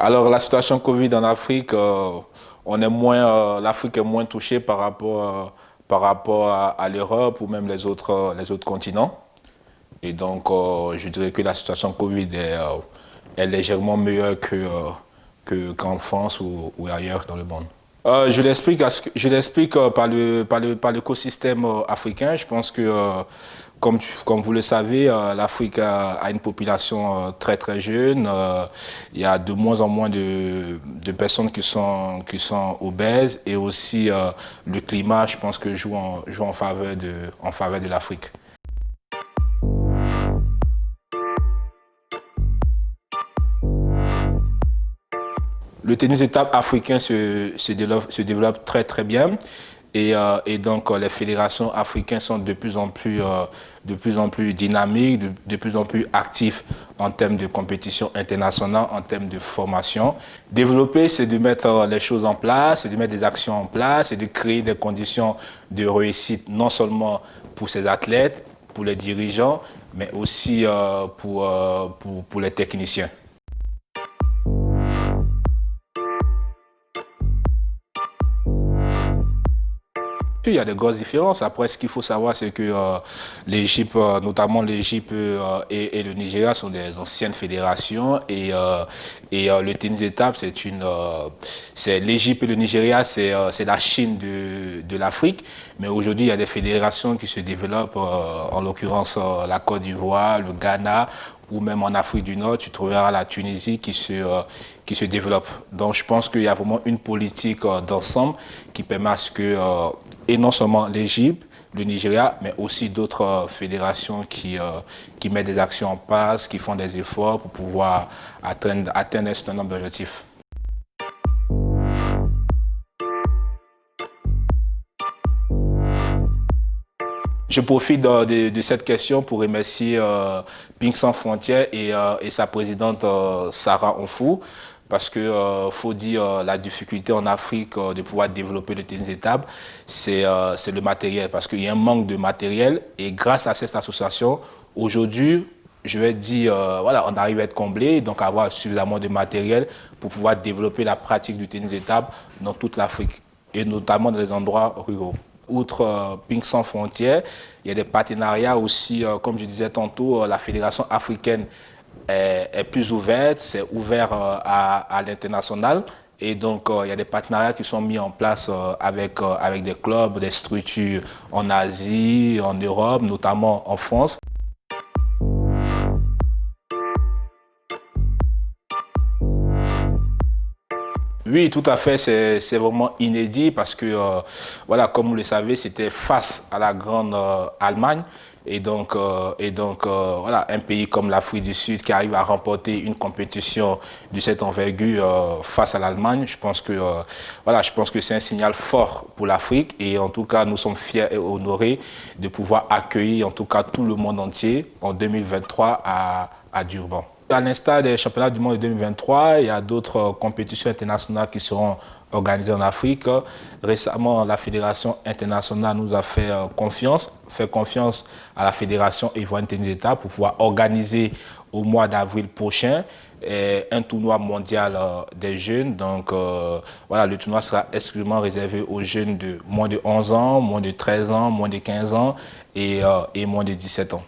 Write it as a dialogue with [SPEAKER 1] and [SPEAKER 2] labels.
[SPEAKER 1] Alors, la situation Covid en Afrique, l'Afrique est moins touchée par rapport à l'Europe ou même les autres continents. Et donc, je dirais que la situation Covid est légèrement meilleure qu'en France ou ailleurs dans le monde. Je l'explique par l'écosystème africain. Je pense que, comme vous le savez, l'Afrique a une population très très jeune. Il y a de moins en moins de personnes qui sont obèses et aussi le climat, je pense que joue en faveur de l'Afrique. Le tennis de table africain se développe très très bien et donc les fédérations africaines sont de plus en plus dynamiques, de plus en plus actives en termes de compétition internationale, en termes de formation. Développer, c'est de mettre les choses en place, c'est de mettre des actions en place, c'est de créer des conditions de réussite non seulement pour ces athlètes, pour les dirigeants, mais aussi pour les techniciens. Il y a des grosses différences. Après, ce qu'il faut savoir, c'est que l'Égypte, notamment l'Égypte et le Nigeria, sont des anciennes fédérations le tennis de table, c'est l'Égypte et le Nigeria, c'est la Chine de l'Afrique. Mais aujourd'hui, il y a des fédérations qui se développent, en l'occurrence la Côte d'Ivoire, le Ghana, ou même en Afrique du Nord, tu trouveras la Tunisie qui se développe. Donc je pense qu'il y a vraiment une politique d'ensemble qui permet à ce que, et non seulement l'Égypte, le Nigeria, mais aussi d'autres fédérations qui mettent des actions en place, qui font des efforts pour pouvoir atteindre un certain nombre d'objectifs. Je profite de cette question pour remercier Ping Sans Frontières et sa présidente Sarah Onfou, parce que faut dire la difficulté en Afrique de pouvoir développer le tennis de table, c'est le matériel, parce qu'il y a un manque de matériel et grâce à cette association, aujourd'hui, je vais dire, voilà, on arrive à être comblé, donc avoir suffisamment de matériel pour pouvoir développer la pratique du tennis de table dans toute l'Afrique et notamment dans les endroits ruraux. Outre Ping Sans Frontières, il y a des partenariats aussi, comme je disais tantôt, la Fédération africaine est plus ouverte, c'est ouvert à l'international. Et donc, il y a des partenariats qui sont mis en place avec des clubs, des structures en Asie, en Europe, notamment en France. Oui, tout à fait, c'est vraiment inédit parce que, voilà, comme vous le savez, c'était face à la grande Allemagne. Voilà, un pays comme l'Afrique du Sud qui arrive à remporter une compétition de cette envergure face à l'Allemagne, voilà, je pense que c'est un signal fort pour l'Afrique et en tout cas, nous sommes fiers et honorés de pouvoir accueillir en tout cas tout le monde entier en 2023 à Durban. À l'instar des championnats du monde de 2023, il y a d'autres compétitions internationales qui seront organisées en Afrique. Récemment, la Fédération internationale nous a fait confiance à la Fédération ivoirienne tennis de table pour pouvoir organiser au mois d'avril prochain un tournoi mondial des jeunes. Donc voilà, le tournoi sera exclusivement réservé aux jeunes de moins de 11 ans, moins de 13 ans, moins de 15 ans et moins de 17 ans.